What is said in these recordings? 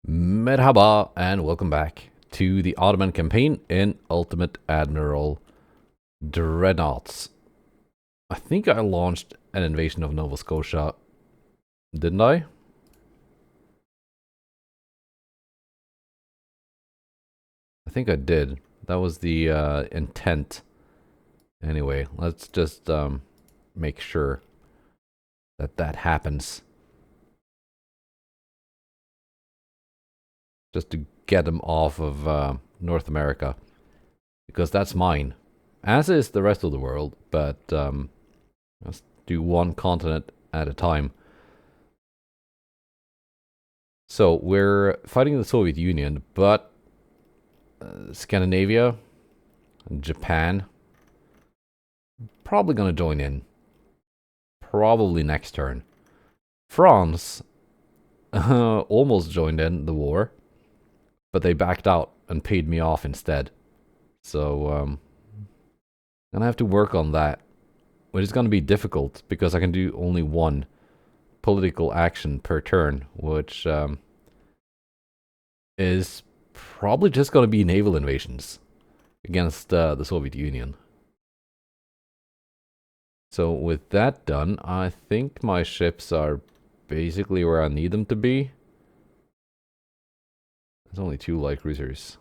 Merhaba and welcome back to the Ottoman campaign in Ultimate Admiral Dreadnoughts. I think I launched an invasion of Nova Scotia, didn't I? I think I did. That was the intent. Anyway, let's just make sure that that happens. Just to get them off of North America. Because that's mine. As is the rest of the world, but let's do one continent at a time. So we're fighting the Soviet Union, but Scandinavia, Japan, probably gonna join in. Probably next turn. France almost joined in the war, but they backed out and paid me off instead. So gonna have to work on that, which is gonna be difficult because I can do only one political action per turn, which is probably just gonna be naval invasions against the Soviet Union. So with that done, I think my ships are basically where I need them to be. There's only 2 light cruisers.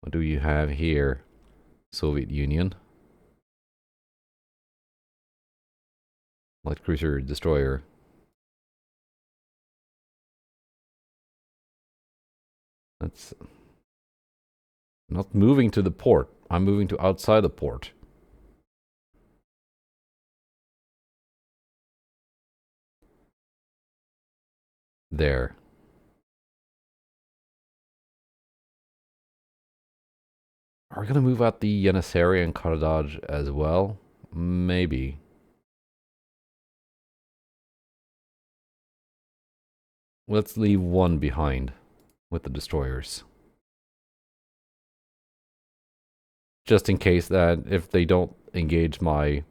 What do you have here? Soviet Union. Light cruiser destroyer. That's not moving to the port. I'm moving to outside the port. There. Are we gonna move out the Janissary and Karadaj as well? Maybe. Let's leave one behind with the destroyers. Just in case that if they don't engage my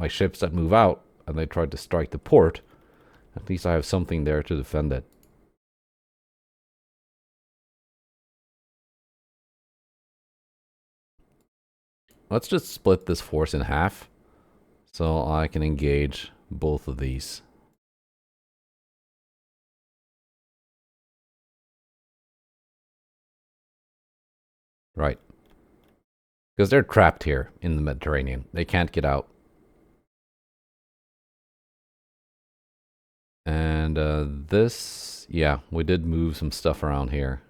ships that move out and they try to strike the port, at least I have something there to defend it. Let's just split this force in half so I can engage both of these. Right. Because they're trapped here in the Mediterranean. They can't get out. And this, yeah, we did move some stuff around here.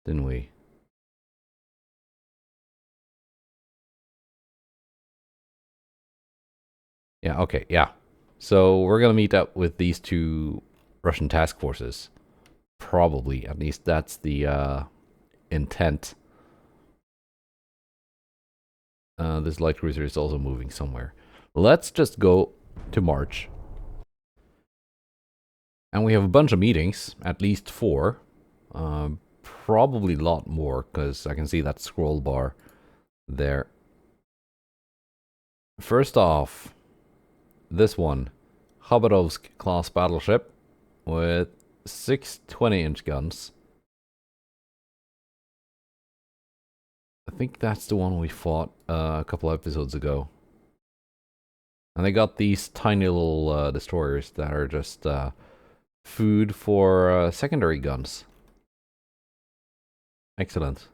Didn't we? Yeah, okay, yeah. So we're gonna meet up with these 2 Russian task forces. Probably, at least that's the intent. This light cruiser is also moving somewhere. Let's just go to March. And we have a bunch of meetings, at least 4. Probably a lot more, because I can see that scroll bar there. First off, this one, Khabarovsk class battleship with 6 20-inch guns. I think that's the one we fought a couple episodes ago. And they got these tiny little destroyers that are just food for secondary guns. Excellent.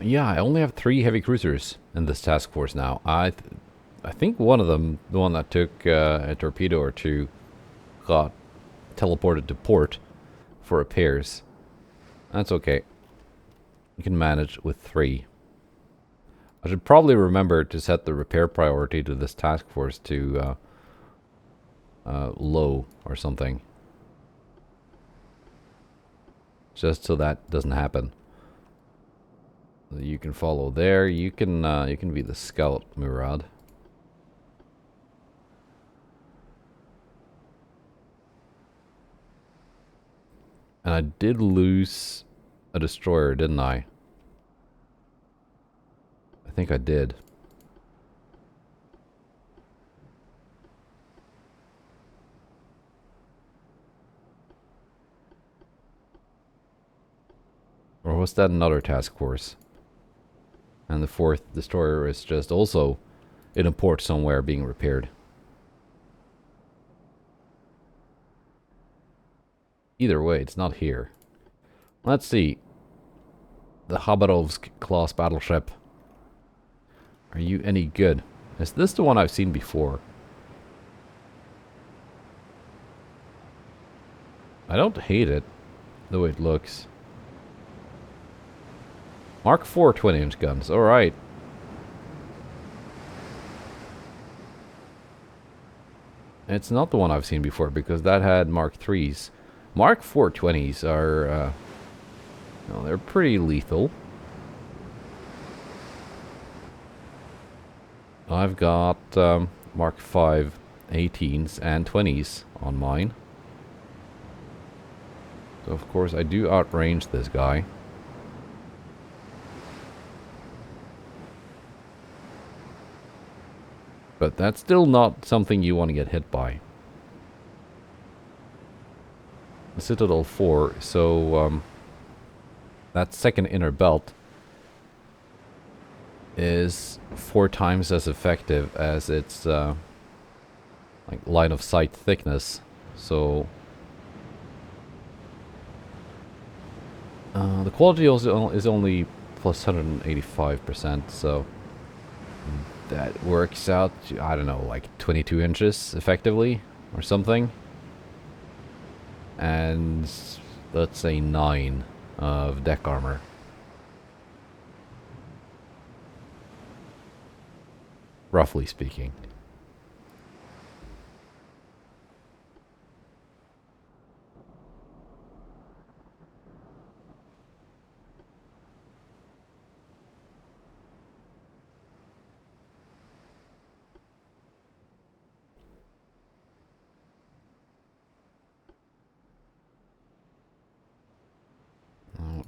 Yeah, I only have 3 heavy cruisers in this task force now. I think one of them, the one that took a torpedo or 2, got teleported to port for repairs. That's okay. You can manage with 3. I should probably remember to set the repair priority to this task force to low or something. Just so that doesn't happen. You can follow there. You can be the scout, Murad. And I did lose a destroyer, didn't I? think I did. Or was that another task force? And the fourth destroyer is just also in a port somewhere being repaired. Either way, it's not here. Let's see. The Khabarovsk class battleship. Are you any good? Is this the one I've seen before? I don't hate it, the way it looks. Mark IV 20-inch guns, alright. It's not the one I've seen before, because that had Mark IIIs. Mark IV 20s are, well, they're pretty lethal. I've got Mark V 18s and 20s on mine. So of course I do outrange this guy. But that's still not something you want to get hit by. The Citadel 4, so that second inner belt is 4 times as effective as its like line of sight thickness. So the quality also is only plus 185%, so that works out to, I don't know, like 22 inches effectively or something. And let's say 9 of deck armor. Roughly speaking.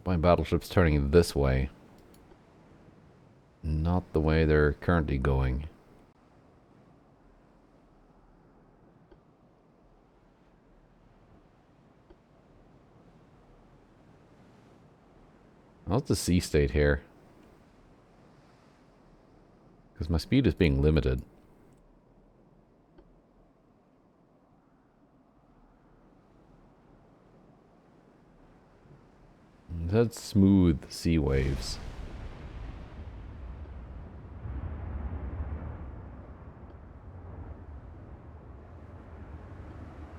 My battleship's turning this way. Not the way they're currently going. How's the sea state here? Because my speed is being limited. That's smooth sea waves.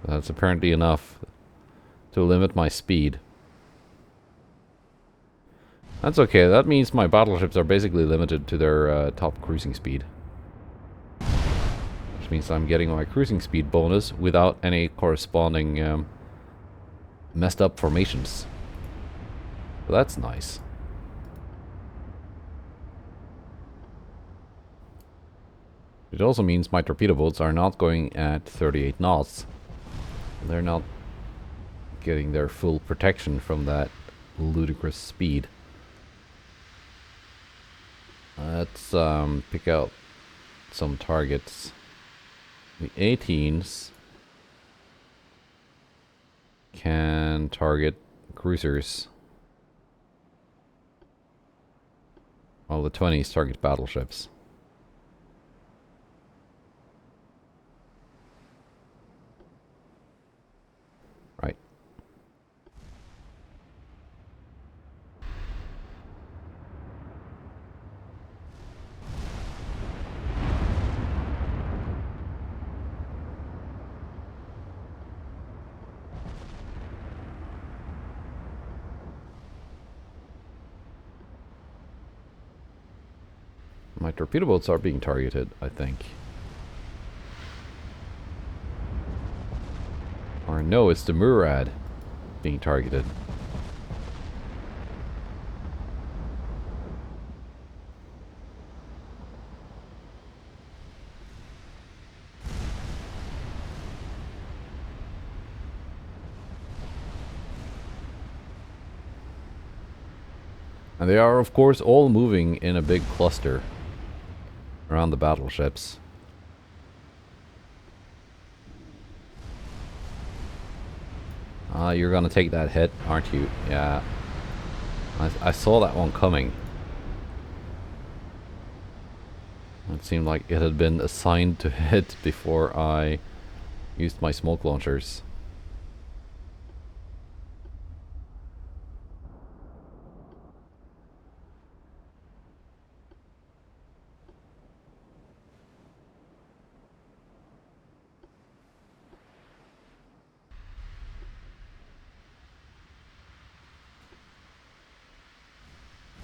That's apparently enough to limit my speed. That's okay, that means my battleships are basically limited to their top cruising speed. Which means I'm getting my cruising speed bonus without any corresponding messed up formations. So that's nice. It also means my torpedo boats are not going at 38 knots. They're not getting their full protection from that ludicrous speed. Let's pick out some targets. The 18s can target cruisers, while the 20s target battleships. Right. My torpedo boats are being targeted, I think. Or no, it's the Murad being targeted. And they are, of course, all moving in a big cluster. around the battleships. You're gonna take that hit, aren't you? Yeah. I saw that one coming. It seemed like it had been assigned to hit before I used my smoke launchers.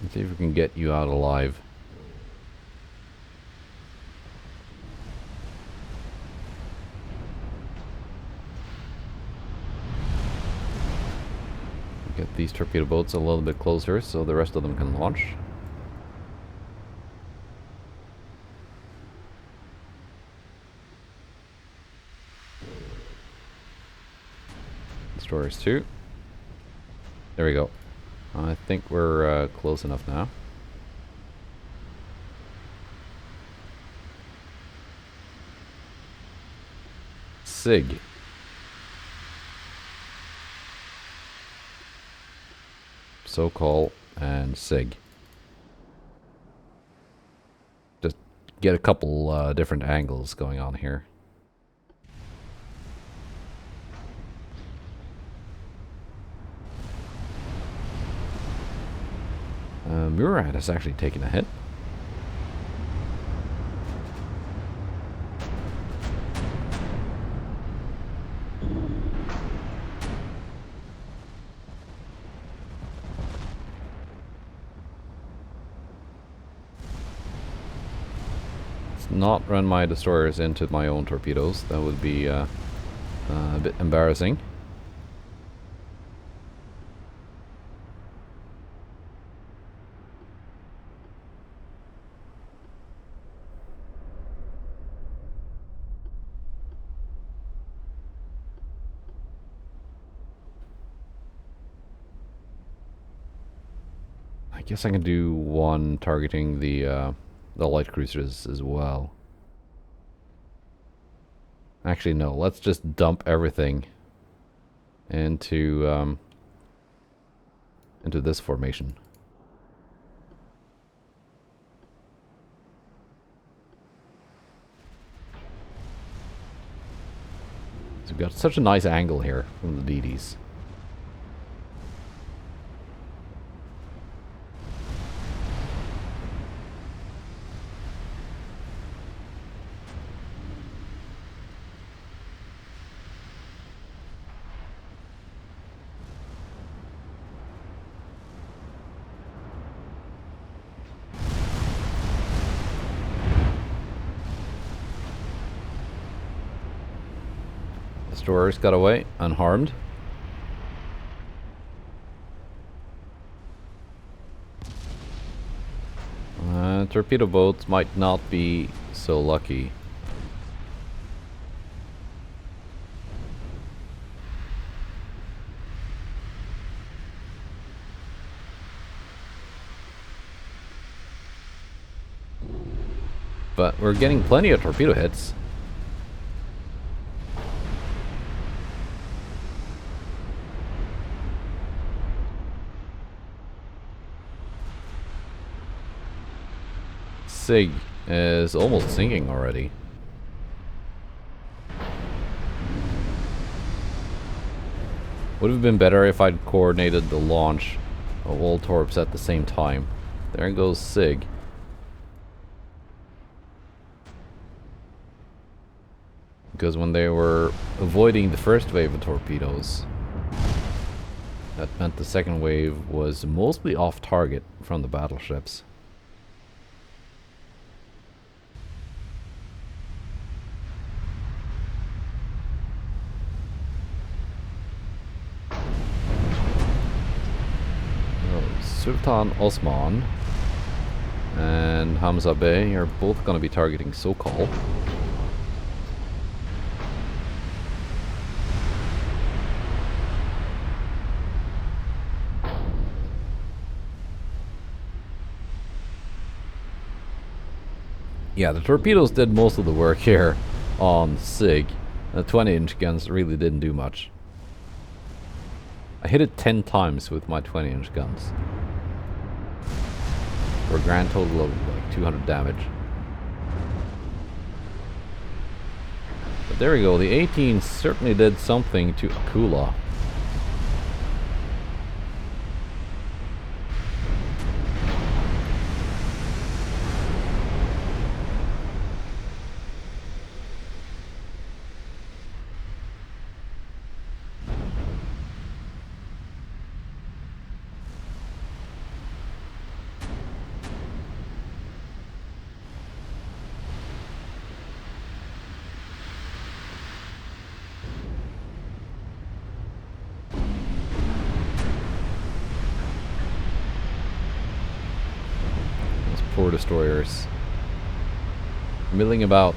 Let's see if we can get you out alive. Get these torpedo boats a little bit closer so the rest of them can launch. Destroyers too. There we go. I think we're close enough now. SIG. SOCOL and SIG. Just get a couple different angles going on here. Murad has actually taken a hit. Let's not run my destroyers into my own torpedoes. That would be a bit embarrassing. I guess I can do one targeting the light cruisers as well. Actually, no. Let's just dump everything into this formation. So we've got such a nice angle here from the DDs. Destroyers got away unharmed. Torpedo boats might not be so lucky. But we're getting plenty of torpedo hits. SIG is almost sinking already. Would have been better if I'd coordinated the launch of all torps at the same time. There goes SIG. Because when they were avoiding the first wave of torpedoes, that meant the second wave was mostly off target from the battleships. Sultan Osman and Hamza Bey are both going to be targeting SOCOL. Yeah, the torpedoes did most of the work here on SIG. The 20-inch guns really didn't do much. I hit it 10 times with my 20-inch guns, for a grand total of like 200 damage. But there we go, the 18 certainly did something to Akula. Poor destroyers milling about.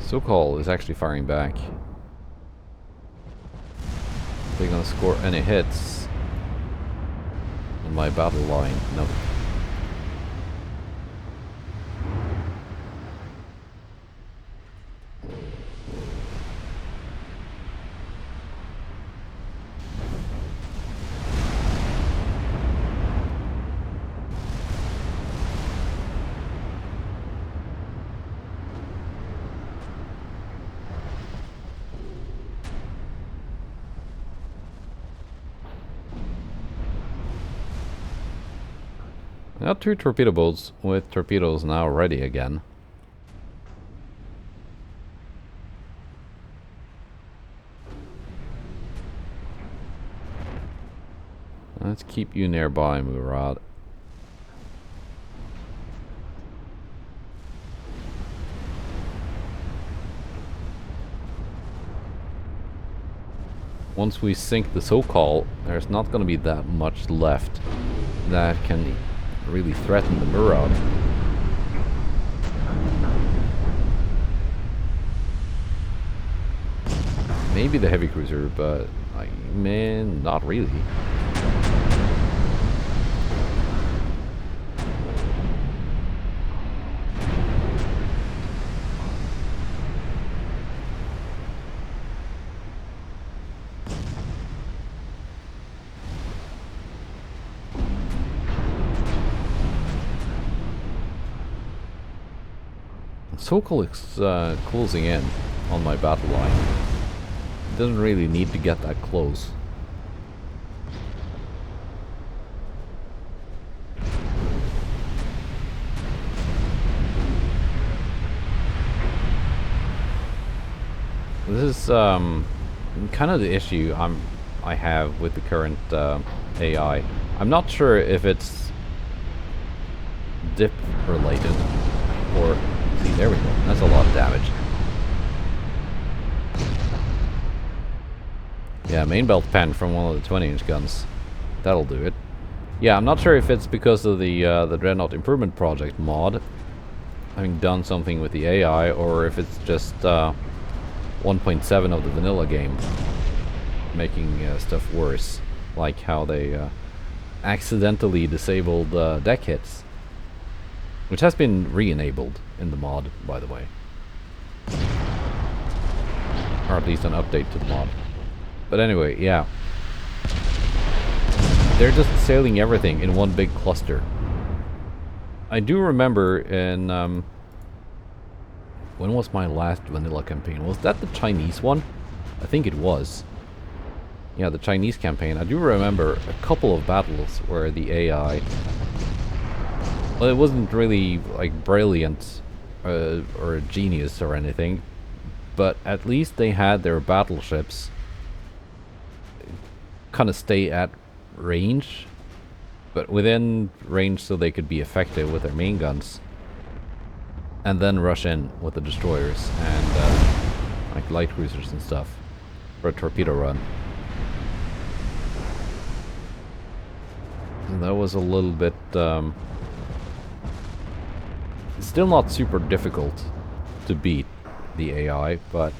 Sokol is actually firing back. Are they gonna score any hits on my battle line? No. I got 2 torpedo boats with torpedoes now ready again. Let's keep you nearby, Murad. Once we sink the Sokol, there's not going to be that much left that can really threaten the Murad. Maybe the heavy cruiser, but I mean, not really. Sokol is closing in on my battle line. It doesn't really need to get that close. This is kind of the issue I have with the current AI. I'm not sure if it's dip related or... See, there we go. That's a lot of damage. Yeah, main belt pen from one of the 20-inch guns. That'll do it. Yeah, I'm not sure if it's because of the Dreadnought Improvement Project mod having done something with the AI, or if it's just 1.7 of the vanilla game making stuff worse, like how they accidentally disabled deck hits, which has been re-enabled in the mod, by the way, or at least an update to the mod. But anyway, yeah, they're just sailing everything in one big cluster. I do remember in when was my last vanilla campaign? Was that the Chinese one? I think it was. Yeah, the Chinese campaign. I do remember a couple of battles where the AI, well, it wasn't really like brilliant or a genius or anything, but at least they had their battleships kind of stay at range, but within range so they could be effective with their main guns, and then rush in with the destroyers and like light cruisers and stuff for a torpedo run. And that was a little bit still not super difficult to beat the AI, but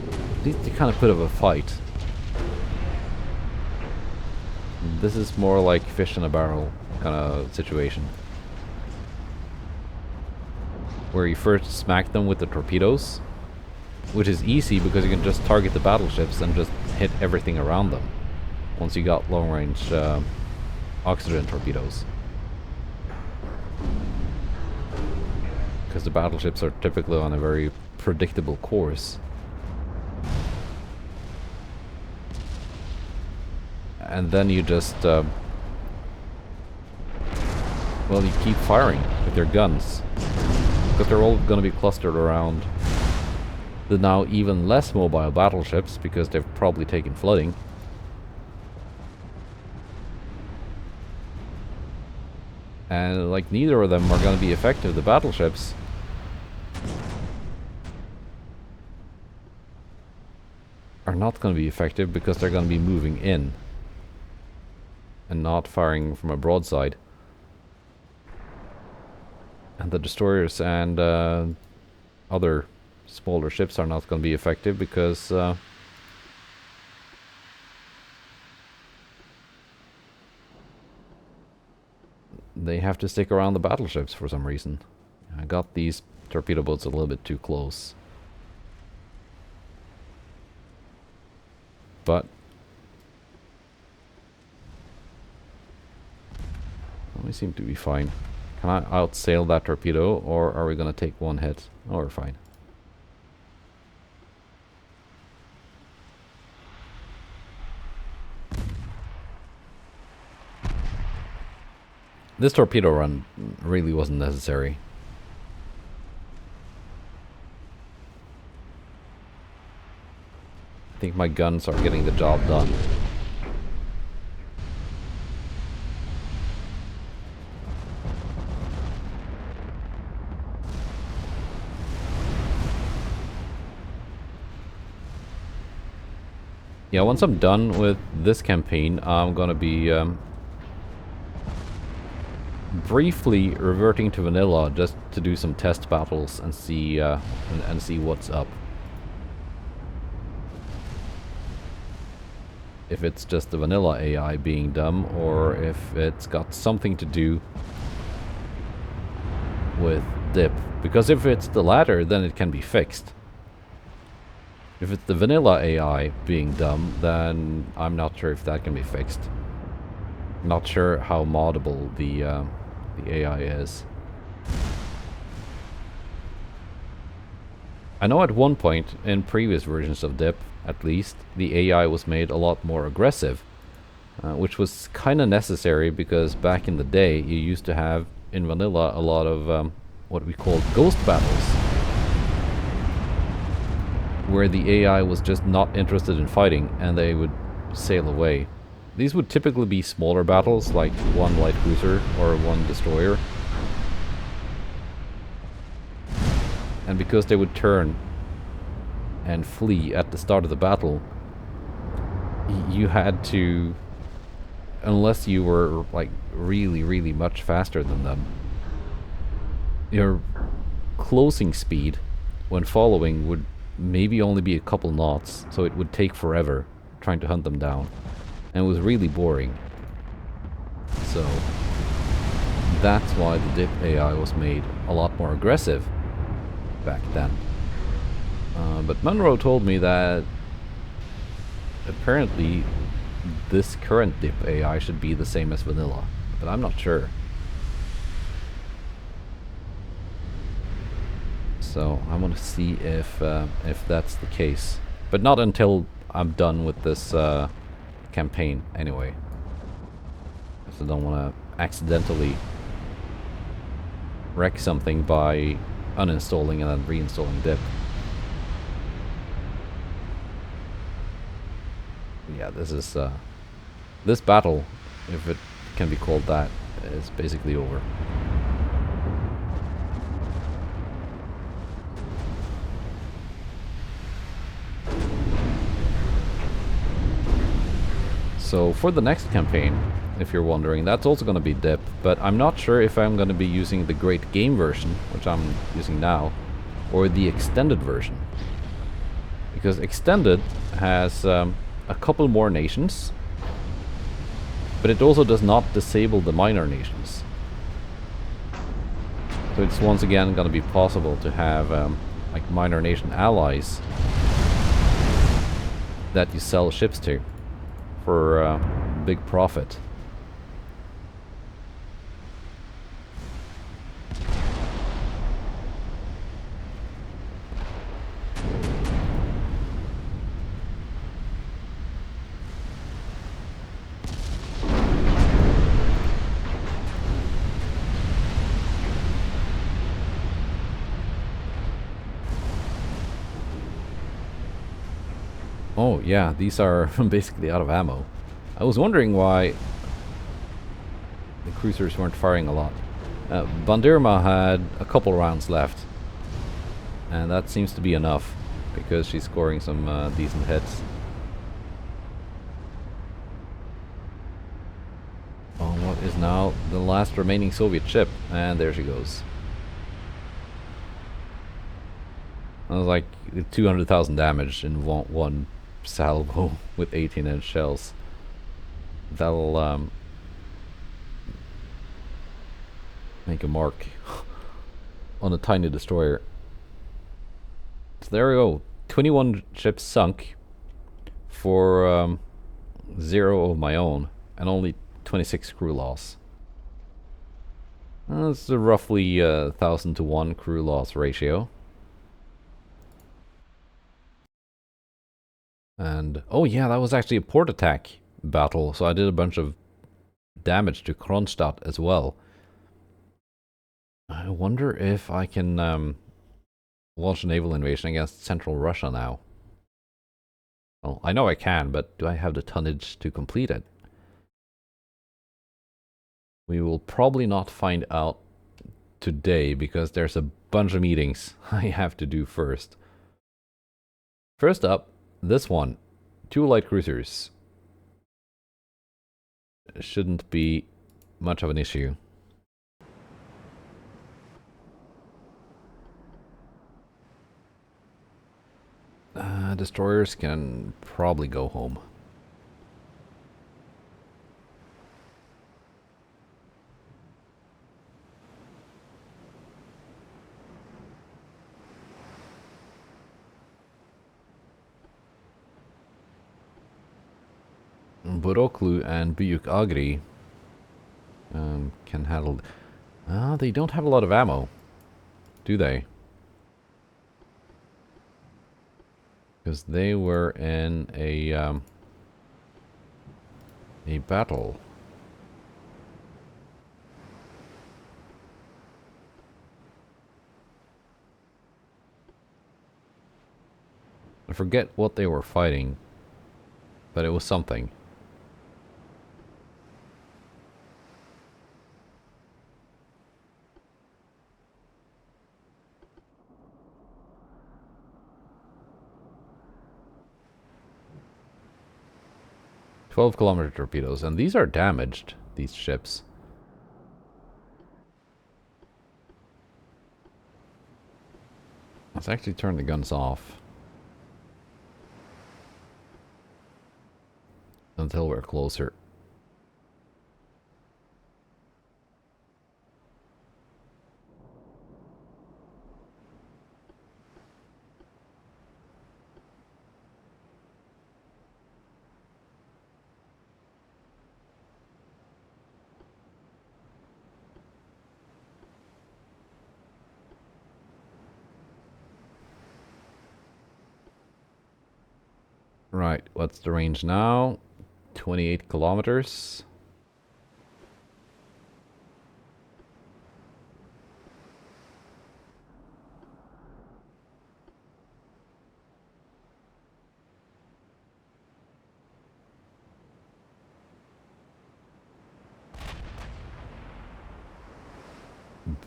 at least they kind of put up a fight. This is more like fish in a barrel kind of situation, where you first smack them with the torpedoes, which is easy because you can just target the battleships and just hit everything around them once you got long-range oxygen torpedoes. Because the battleships are typically on a very predictable course. And then you just, well, you keep firing with your guns. Because they're all going to be clustered around the now even less mobile battleships, because they've probably taken flooding. And, like, neither of them are going to be effective. The battleships are not going to be effective because they're going to be moving in and not firing from a broadside. And the destroyers and other smaller ships are not going to be effective because they have to stick around the battleships for some reason. I got these torpedo boats a little bit too close. But we seem to be fine. Can I outsail that torpedo, or are we going to take one hit? Oh, we're fine. This torpedo run really wasn't necessary. I think my guns are getting the job done. Yeah, once I'm done with this campaign, I'm gonna be briefly reverting to vanilla just to do some test battles and see and see what's up. If it's just the vanilla AI being dumb, or if it's got something to do with dip. Because if it's the latter, then it can be fixed. If it's the vanilla AI being dumb, then I'm not sure if that can be fixed. Not sure how moddable the AI is. I know at one point, in previous versions of dip, at least, the AI was made a lot more aggressive. Which was kind of necessary, because back in the day, you used to have, in vanilla, a lot of what we called ghost battles, where the AI was just not interested in fighting and they would sail away. These would typically be smaller battles, like one light cruiser or one destroyer. And because they would turn and flee at the start of the battle, you had to, unless you were like really much faster than them, your closing speed when following would maybe only be a couple knots, so it would take forever trying to hunt them down, and it was really boring. So that's why the dip AI was made a lot more aggressive back then. But Monroe told me that apparently this current dip AI should be the same as vanilla, but I'm not sure. So I'm gonna see if that's the case, but not until I'm done with this campaign anyway. Because I don't want to accidentally wreck something by uninstalling and then reinstalling dip. Yeah, this is this battle, if it can be called that, is basically over. So for the next campaign, if you're wondering, that's also going to be dip, but I'm not sure if I'm going to be using the Great Game version, which I'm using now, or the extended version. Because extended has a couple more nations, But it also does not disable the minor nations. So it's once again going to be possible to have like minor nation allies that you sell ships to for big profit. Oh yeah, these are basically out of ammo. I was wondering why the cruisers weren't firing a lot. Bandirma had a couple rounds left, and that seems to be enough because she's scoring some decent hits. Oh, what is now the last remaining Soviet ship? And there she goes. That was like 200,000 damage in one salvo with 18-inch shells. That'll make a mark on a tiny destroyer. So there we go. 21 ships sunk for 0 of my own, and only 26 crew loss. That's a roughly 1,000 to 1 crew loss ratio. And oh yeah, that was actually a port attack battle, so I did a bunch of damage to Kronstadt as well. I wonder if I can launch a naval invasion against central Russia now. Well, I know I can, but do I have the tonnage to complete it? We will probably not find out today because there's a bunch of meetings I have to do first. First up, this one. 2 light cruisers. Shouldn't be much of an issue. Destroyers can probably go home. Boroklu and Büyük Agri can handle... they don't have a lot of ammo, do they? Because they were in a battle. I forget what they were fighting, but it was something. .12-kilometer torpedoes, and these are damaged, these ships. Let's actually turn the guns off until we're closer. Right, what's the range now? 28 kilometers.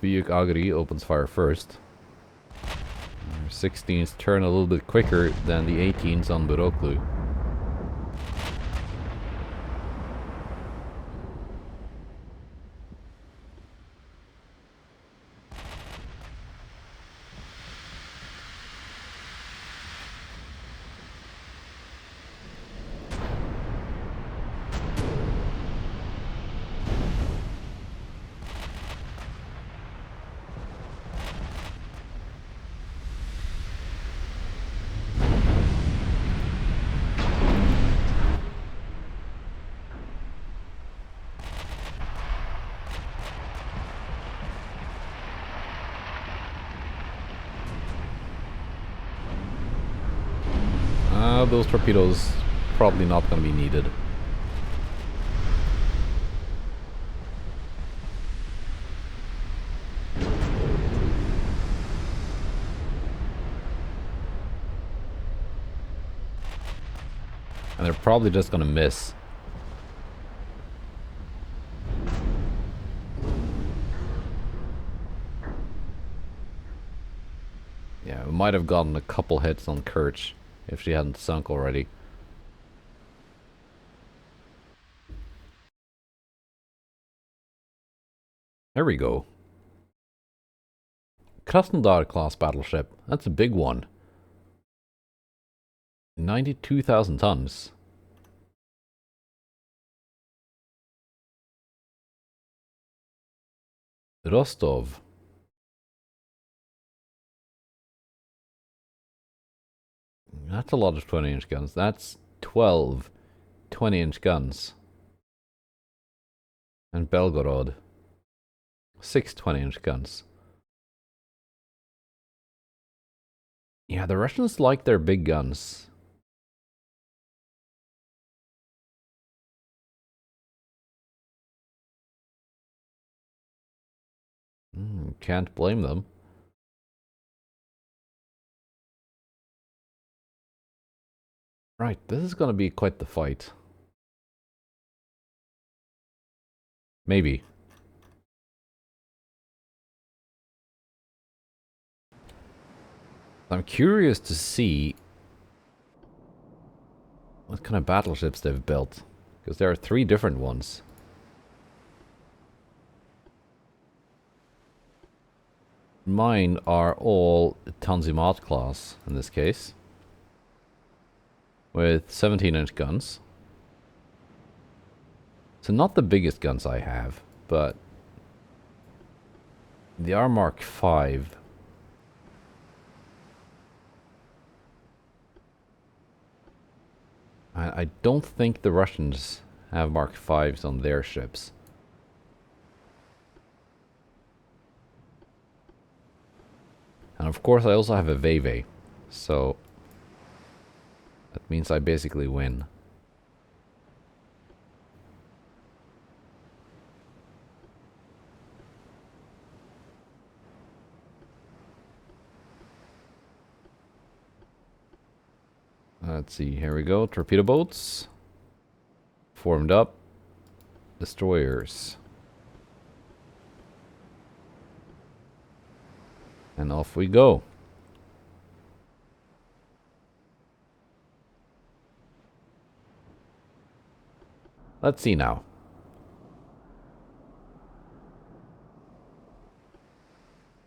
Büyük Agri opens fire first. 16s turn a little bit quicker than the 18s on Boroklu. those torpedoes probably not going to be needed. And they're probably just going to miss. Yeah, we might have gotten a couple hits on Kirch if she hadn't sunk already. There we go. Kronstadt class battleship. That's a big one. 92,000 tons. Rostov. That's a lot of 20-inch guns. That's 12 20-inch guns. And Belgorod. 6 20-inch guns. Yeah, the Russians like their big guns. Can't blame them. Right, this is gonna be quite the fight. Maybe. I'm curious to see what kind of battleships they've built. Because there are 3 different ones. Mine are all Tanzimat class in this case. With 17-inch guns. So not the biggest guns I have, but they are Mark 5. I don't think the Russians have Mark 5s on their ships. And of course I also have a Veve, so that means I basically win. Let's see, here we go. Torpedo boats. Formed up. Destroyers. And off we go. Let's see now.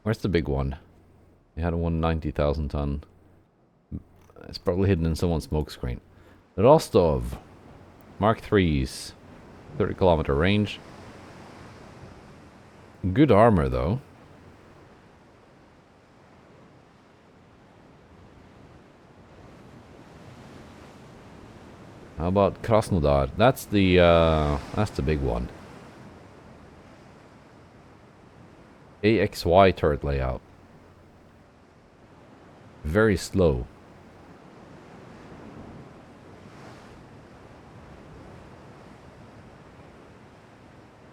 Where's the big one? They had a 190,000 ton. It's probably hidden in someone's smoke screen. Rostov. Mark 3s. 30-kilometer range. Good armor, though. How about Krasnodar? That's the big one. AXY turret layout. Very slow.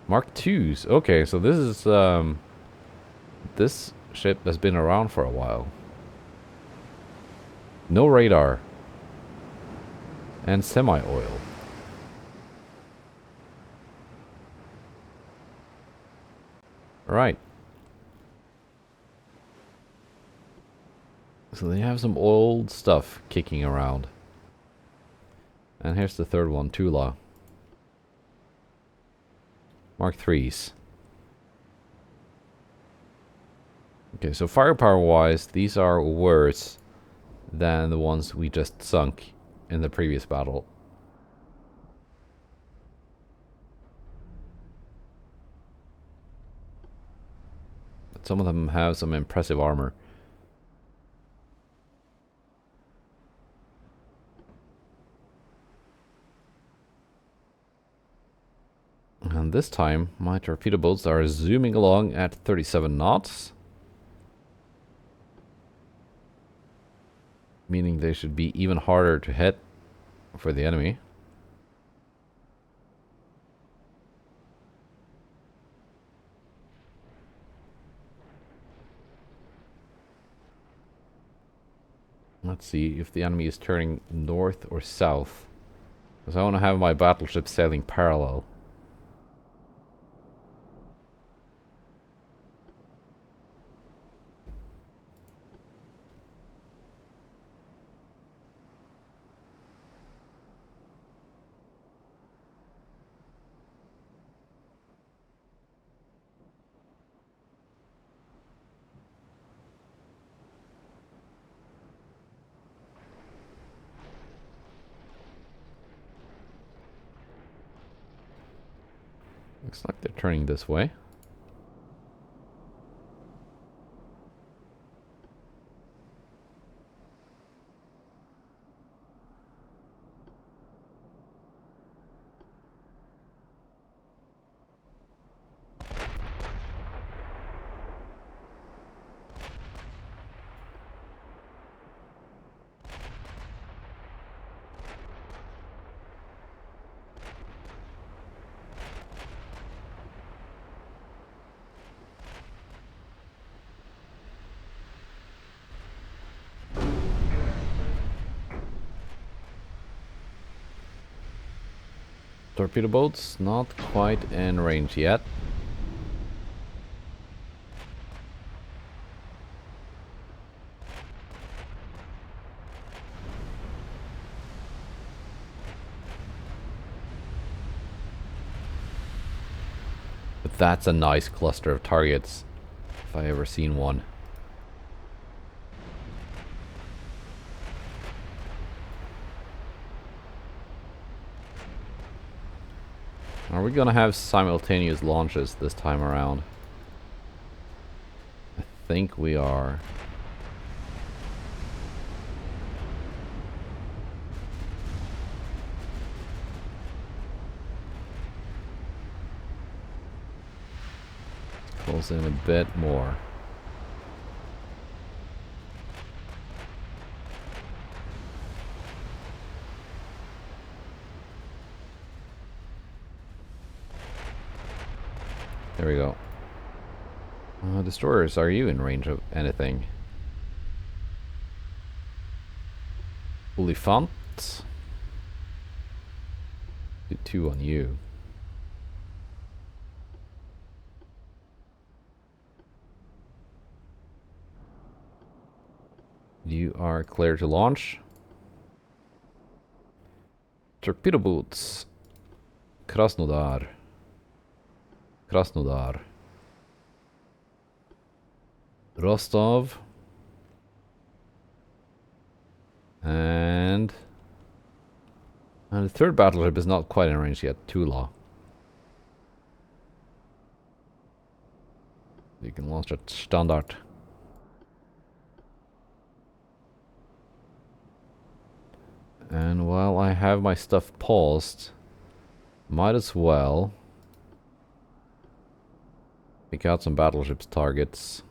Mark 2s. Okay, so this is this ship has been around for a while. No radar. And semi-oil. Right. So they have some old stuff kicking around. And here's the third one, Tula. Mark 3s. Okay, so firepower-wise, these are worse than the ones we just sunk in the previous battle. But some of them have some impressive armor. And this time, my torpedo boats are zooming along at 37 knots. meaning they should be even harder to hit for the enemy. Let's see if the enemy is turning north or south. Because I want to have my battleship sailing parallel. Looks like they're turning this way. Torpedo boats not quite in range yet. But that's a nice cluster of targets, if I ever seen one. Are we gonna have simultaneous launches this time around? I think we are. Let's close in a bit more. There we go. Destroyers, are you in range of anything? Olifant? Do 2 on you. You are clear to launch. Torpedoboats. Krasnodar. Krasnodar. Rostov. And the third battleship is not quite in range yet, Tula. You can launch at Standard. And while I have my stuff paused, might as well pick out some battleships targets.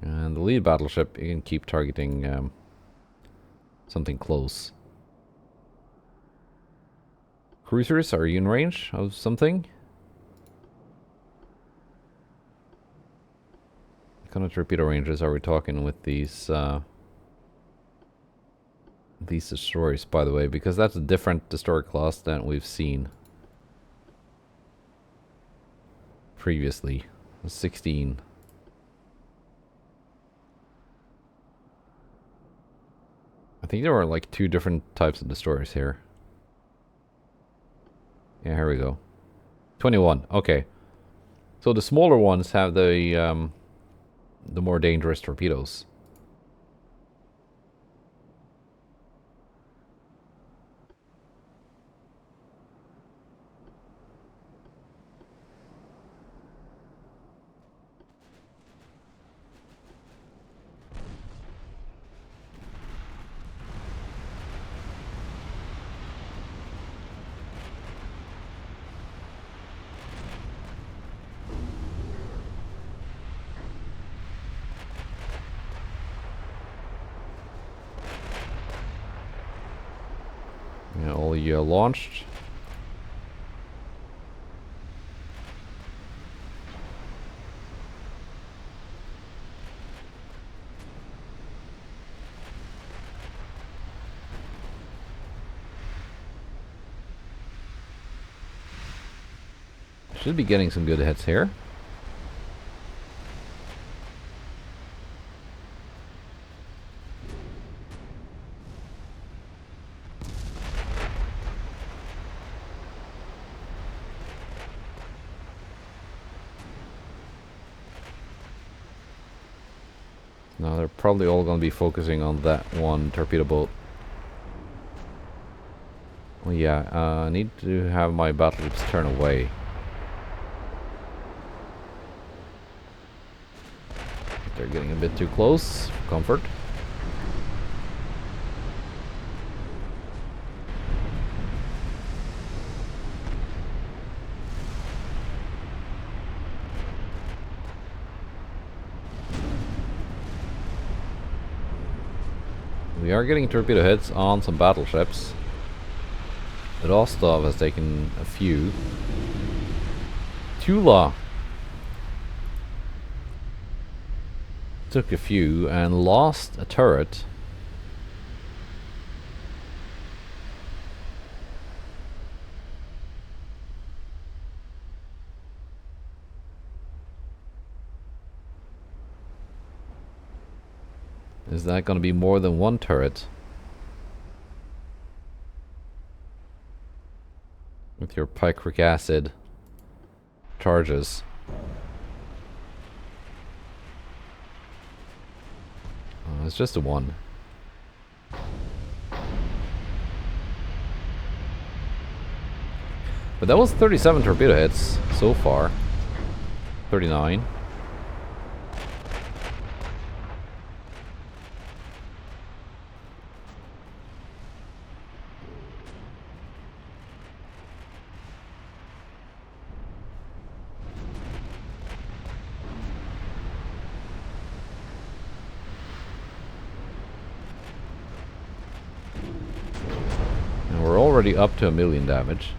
And the lead battleship, you can keep targeting something close. Cruisers, are you in range of something? What kind of torpedo ranges are we talking with these destroyers, by the way? Because that's a different destroyer class than we've seen previously. 16. I think there were like 2 different types of destroyers here. Yeah, here we go. 21. Okay. So the smaller ones have the more dangerous torpedoes. fully launched. Should be getting some good hits here. Now they're probably all going to be focusing on that one torpedo boat. Well, yeah, I need to have my battleships turn away. They're getting a bit too close for comfort. We are getting torpedo hits on some battleships. Rostov has taken a few. Tula took a few and lost a turret. Is that going to be more than one turret? With your picric acid charges. Oh, it's just a one. But that was 37 torpedo hits so far. 39. We're already up to 1 million damage.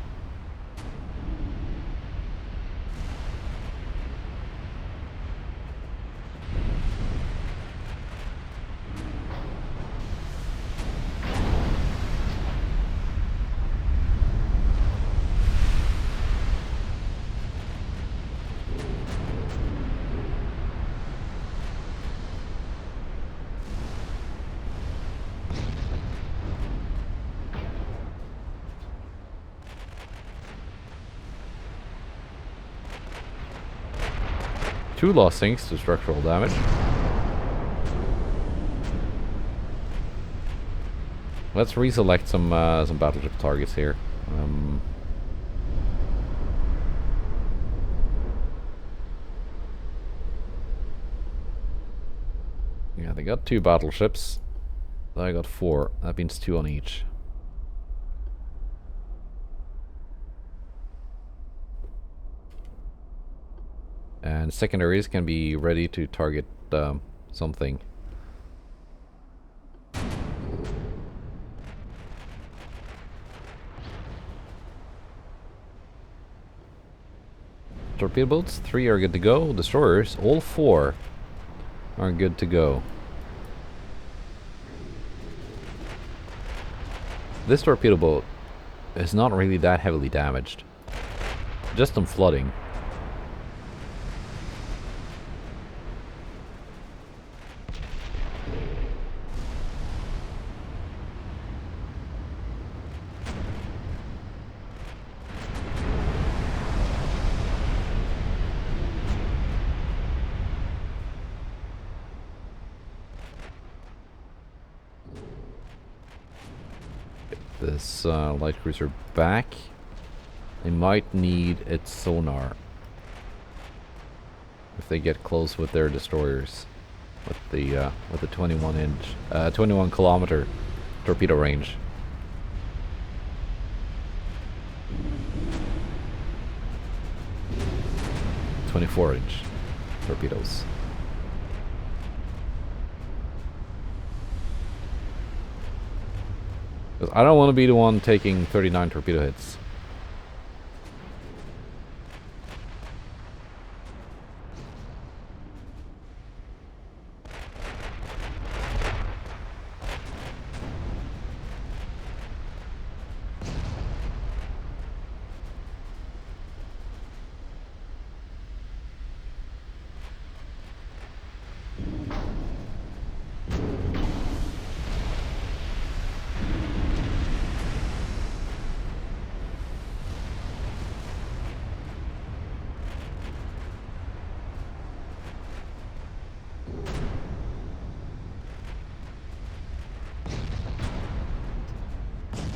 Two lost sinks to structural damage. Let's reselect some battleship targets here. Yeah, they got 2 battleships. I got 4. That means 2 on each. And secondaries can be ready to target something. Torpedo boats, 3 are good to go. Destroyers, all 4 are good to go. This torpedo boat is not really that heavily damaged. Just some flooding. This light cruiser back. They might need its sonar if they get close with their destroyers with the 21 kilometer torpedo range. .24-inch torpedoes. Because I don't want to be the one taking 39 torpedo hits.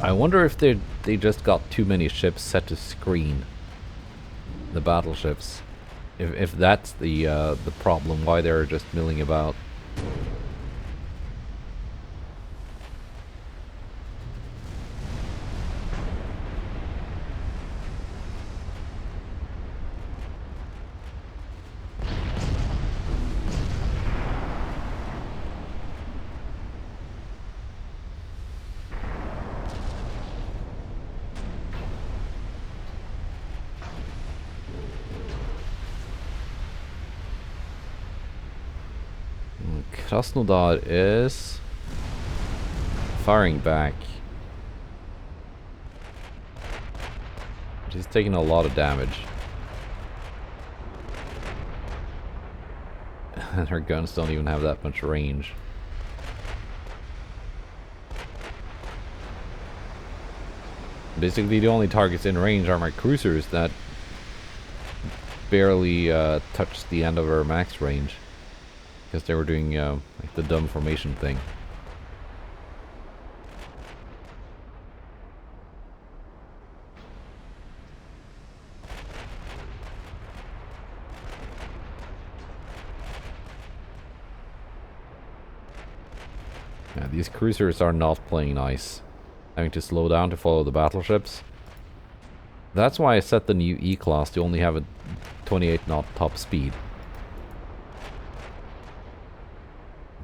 I wonder if they just got too many ships set to screen the battleships. If that's the problem, why they're just milling about. Krasnodar is firing back. She's taking a lot of damage. And her guns don't even have that much range. Basically, the only targets in range are my cruisers that barely touched the end of her max range. Because they were doing like the dumb formation thing. Yeah, these cruisers are not playing nice. Having to slow down to follow the battleships. That's why I set the new E class to only have a 28 knot top speed.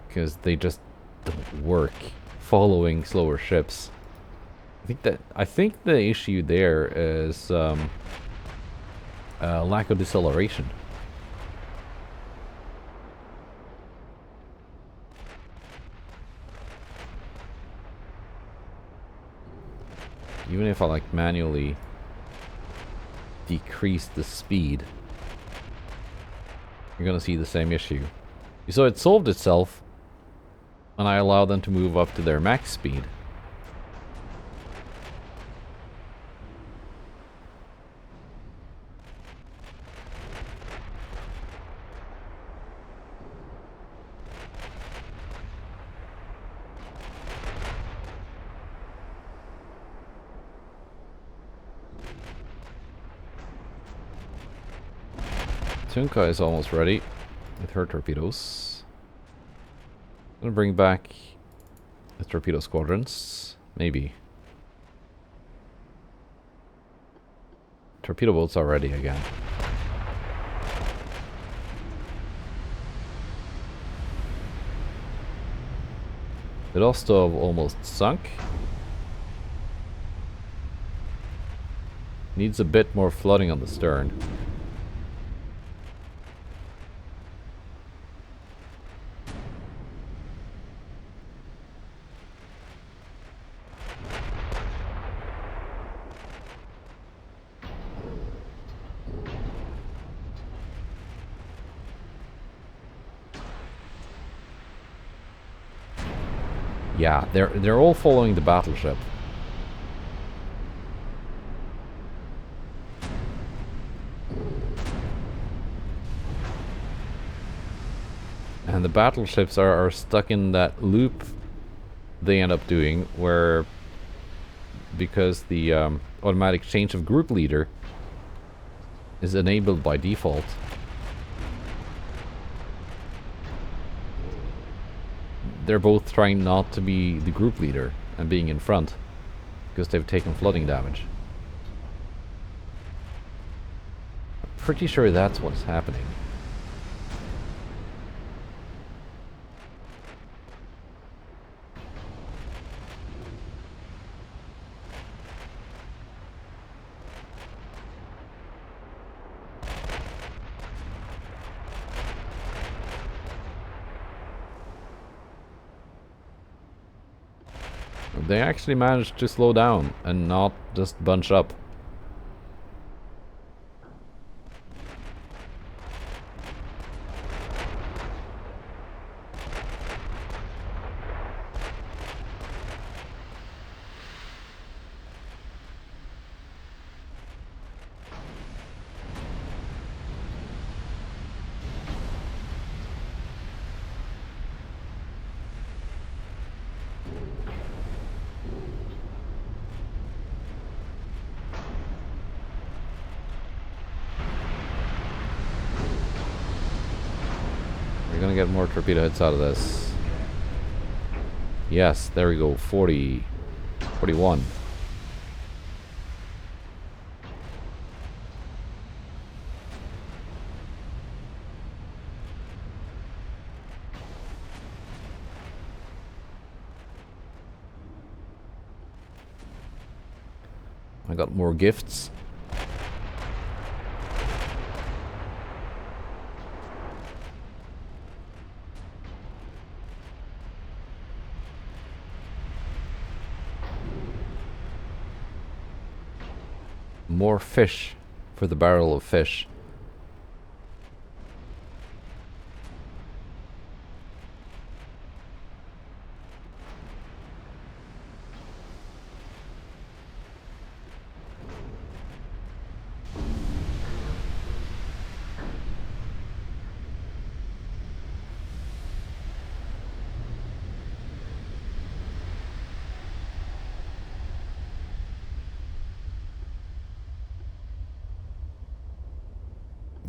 Because they just don't work following slower ships. I think the issue there is lack of deceleration. Even if I like manually decrease the speed, you're gonna see the same issue. So it solved itself when I allow them to move up to their max speed. Tunka is almost ready with her torpedoes. Gonna bring back the torpedo squadrons. Maybe. Torpedo boats are ready again. The Rostov almost sunk. Needs a bit more flooding on the stern. Yeah, they're all following the battleship. And the battleships are stuck in that loop they end up doing where, because the automatic change of group leader is enabled by default, they're both trying not to be the group leader and being in front because they've taken flooding damage. I'm pretty sure that's what's happening. They actually managed to slow down and not just bunch up. We're gonna get more torpedo hits out of this. Yes, there we go. 40. 41. I got more gifts. More fish for the barrel of fish.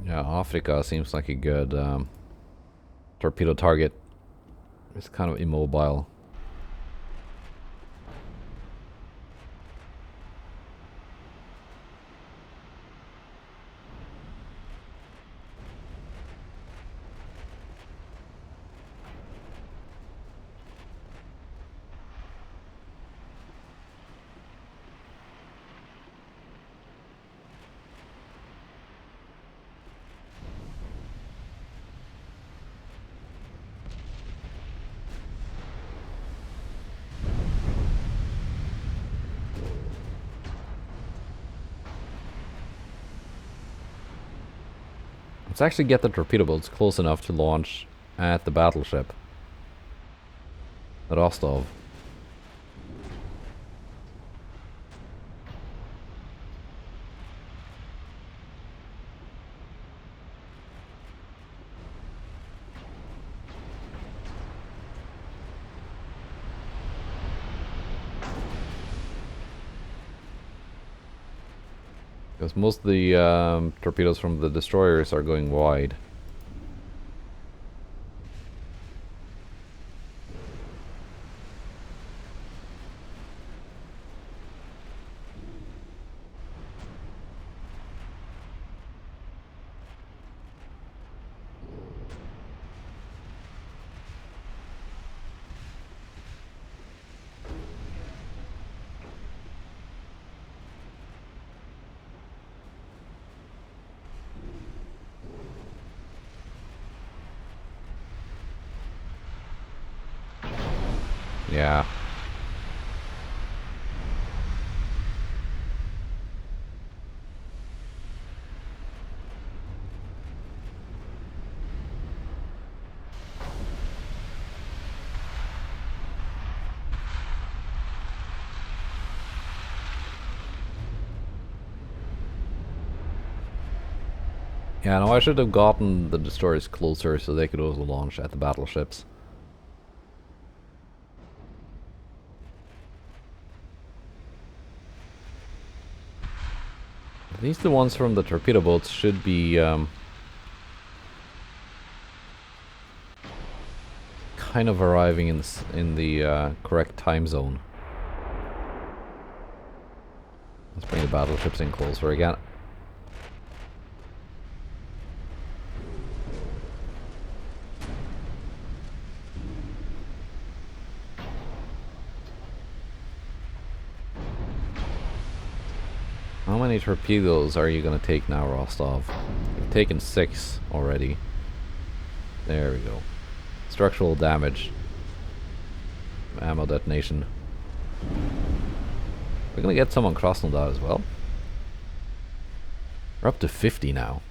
Yeah, Africa seems like a good torpedo target. It's kind of immobile. Let's actually get the torpedo boats close enough to launch at the battleship at Rostov. Because most of the torpedoes from the destroyers are going wide. Yeah. Yeah, no, I should have gotten the destroyers closer so they could also launch at the battleships. At least the ones from the torpedo boats should be kind of arriving in the correct time zone. Let's bring the battleships in closer again. How many torpedoes are you gonna take now, Rostov? You've taken 6 already. There we go. Structural damage. Ammo detonation. We're gonna get some on Kronstadt as well. We're up to 50 now.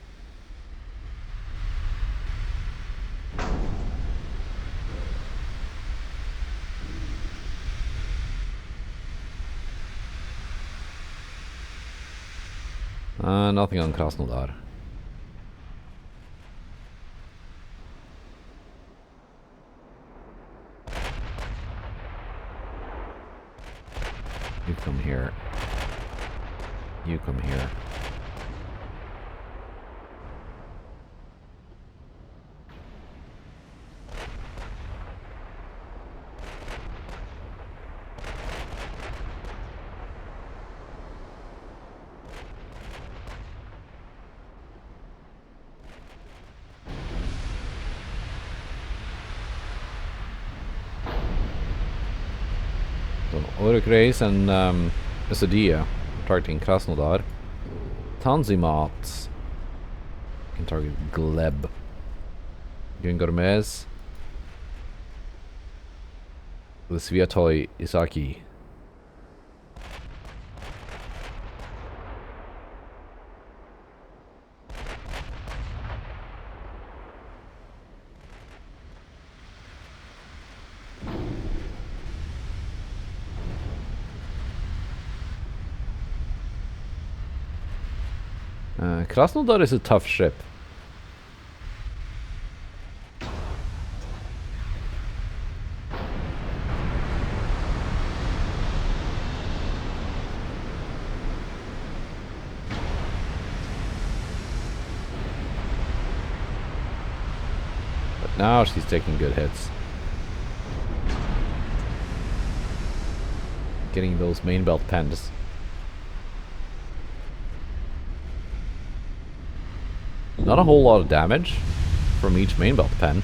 Nothing on Kronstadt. You come here. You come here. Autocrates and Asadia targeting Krasnodar. Tanzimat can target Gleb. Gungormez. The Sviatoi Isaki. Krasnodar is a tough ship. But now she's taking good hits. Getting those main belt pens. Not a whole lot of damage from each main belt pen.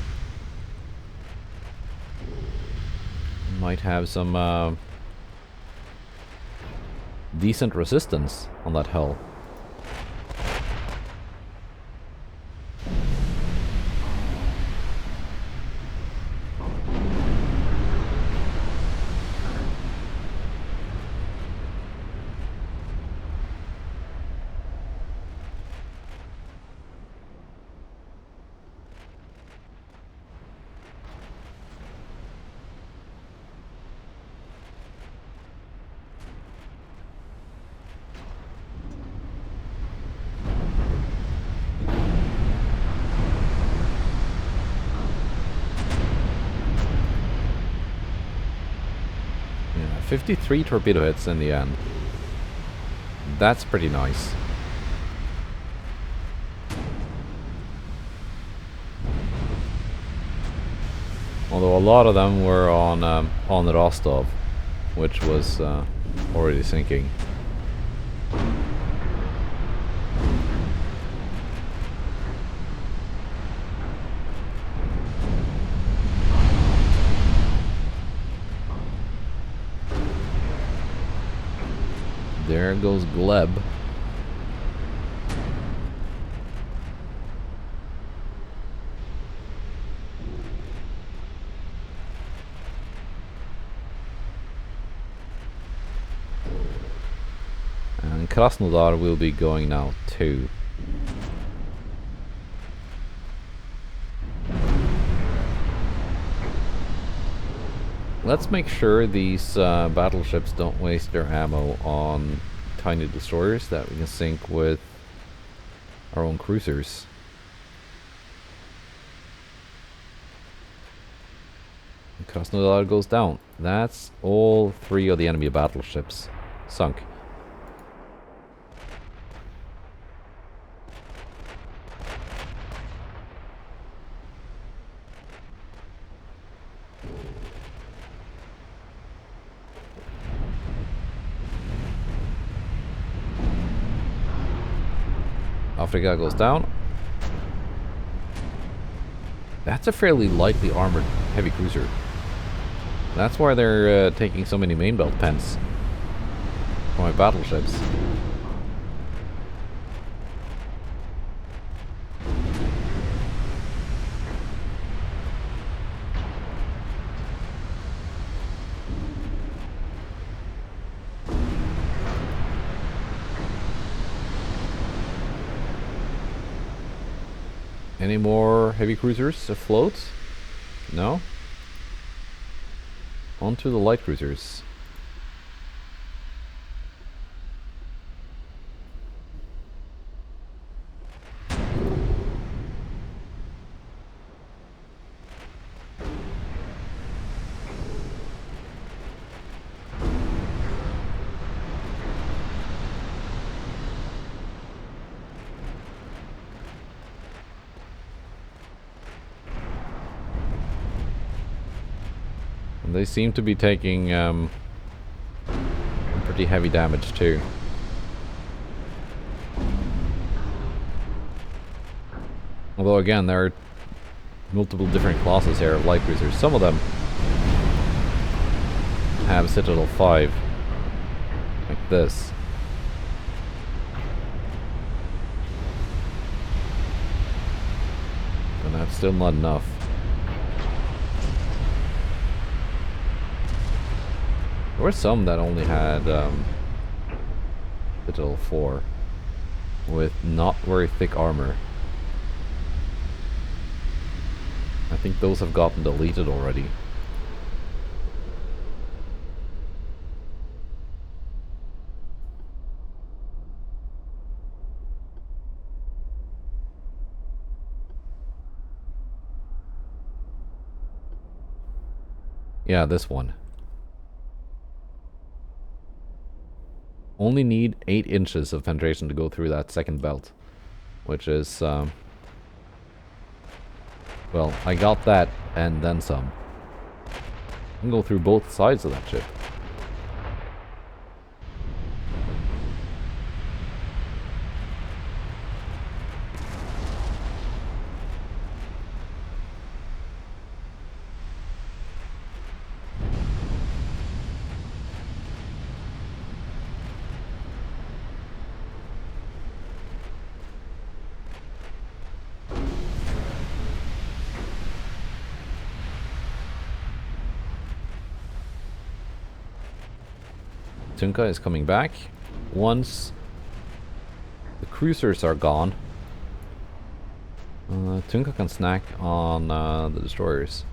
Might have some decent resistance on that hull. Yeah, 53 torpedo hits in the end. That's pretty nice. Although a lot of them were on Rostov, which was already sinking. There goes Gleb. And Krasnodar will be going now too. Let's make sure these battleships don't waste their ammo on tiny destroyers that we can sink with our own cruisers. Krasnodar goes down. That's all 3 of the enemy battleships sunk. Africa goes down. That's a fairly lightly armored heavy cruiser. That's why they're taking so many main belt pens for my battleships. Any more heavy cruisers afloat? No? On to the light cruisers. And they seem to be taking pretty heavy damage too. Although again, there are multiple different classes here of light cruisers. Some of them have Citadel 5, like this. And that's still not enough. There were some that only had Citadel 4 with not very thick armor. I think those have gotten deleted already. Yeah, this one. Only need 8 inches of penetration to go through that second belt. Which is, well, I got that and then some. I can go through both sides of that ship. Tunka is coming back. Once the cruisers are gone, Tunka can snack on the destroyers.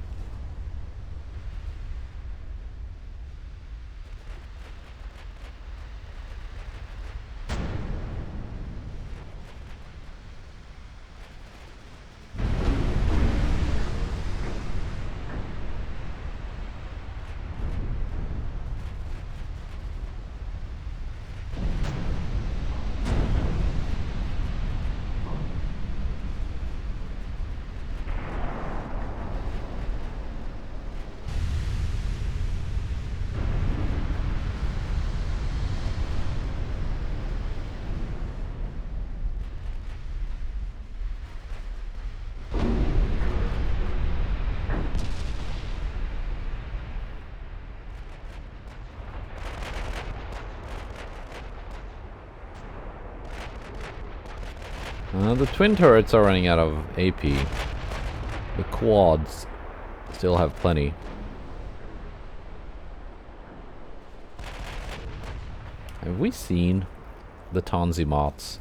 The twin turrets are running out of AP. The quads still have plenty. Have we seen the Tanzimots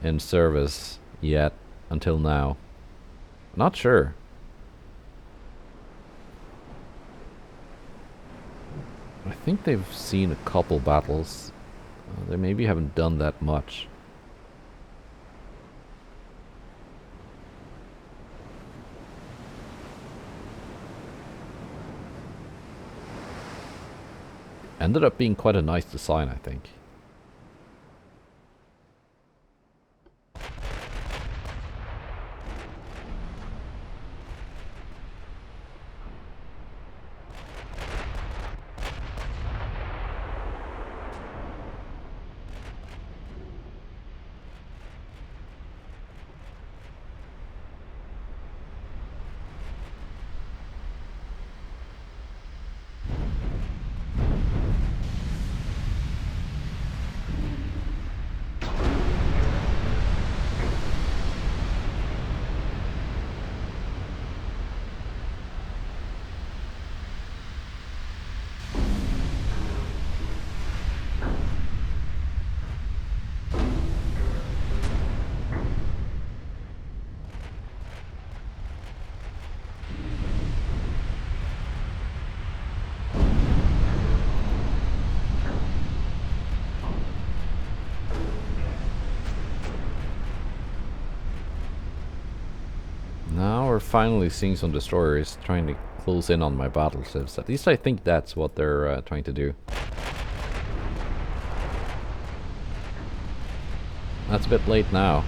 in service yet until now? Not sure. I think they've seen a couple battles. They maybe haven't done that much. Ended up being quite a nice design, I think. finally seeing some destroyers trying to close in on my battleships. At least I think that's what they're trying to do. That's a bit late now.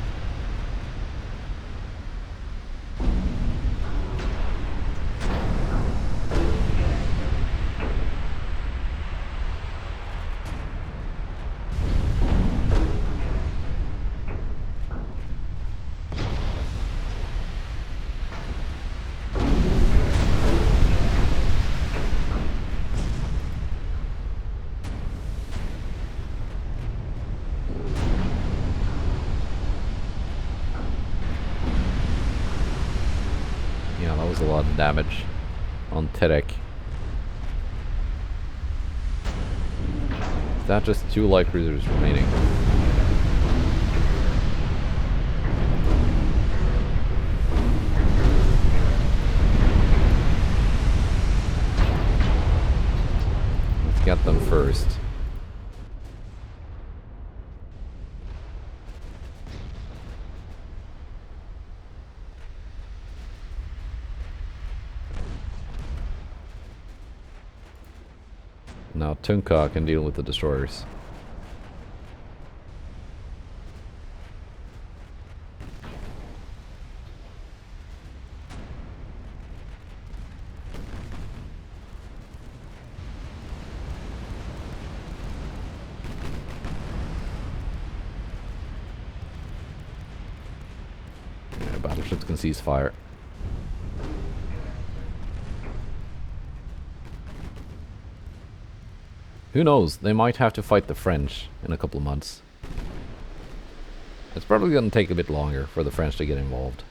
Yeah, that was a lot of damage on Terek. Is that just 2 light cruisers remaining? Let's get them first. Now Tunka can deal with the destroyers. Yeah, battleships can cease fire. Who knows, they might have to fight the French in a couple of months. It's probably going to take a bit longer for the French to get involved.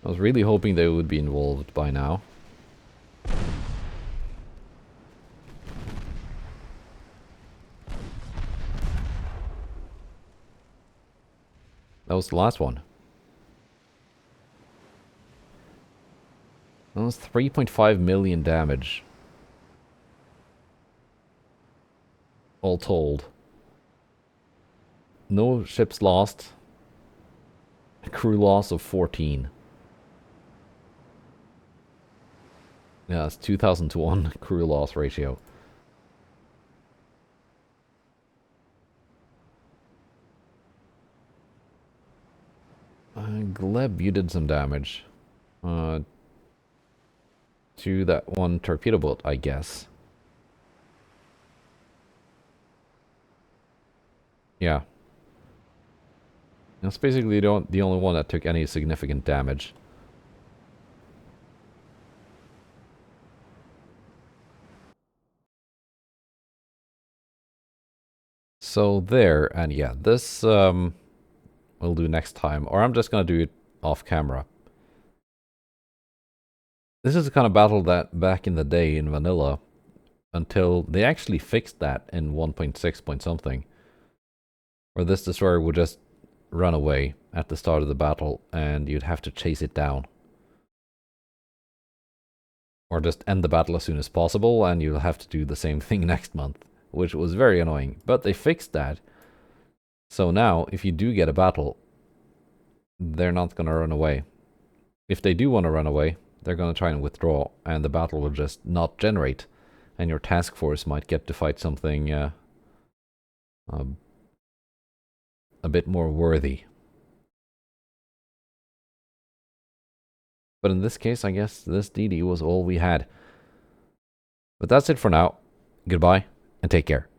I was really hoping they would be involved by now. That was the last one. That was 3.5 million damage. All told. No ships lost. A crew loss of 14. Yeah, it's 2,000 to 1 crew loss ratio. Gleb, you did some damage. To that one torpedo boat, I guess. Yeah. That's basically the only one that took any significant damage. So there, and yeah, this we'll do next time, or I'm just gonna do it off camera. This is the kind of battle that back in the day in vanilla, until they actually fixed that in 1.6 point something, where this destroyer would just run away at the start of the battle and you'd have to chase it down. Or just end the battle as soon as possible and you'll have to do the same thing next month, which was very annoying. But they fixed that. So now, if you do get a battle, they're not going to run away. If they do want to run away, they're going to try and withdraw, and the battle will just not generate. And your task force might get to fight something a bit more worthy. But in this case, I guess this DD was all we had. But that's it for now. Goodbye, and take care.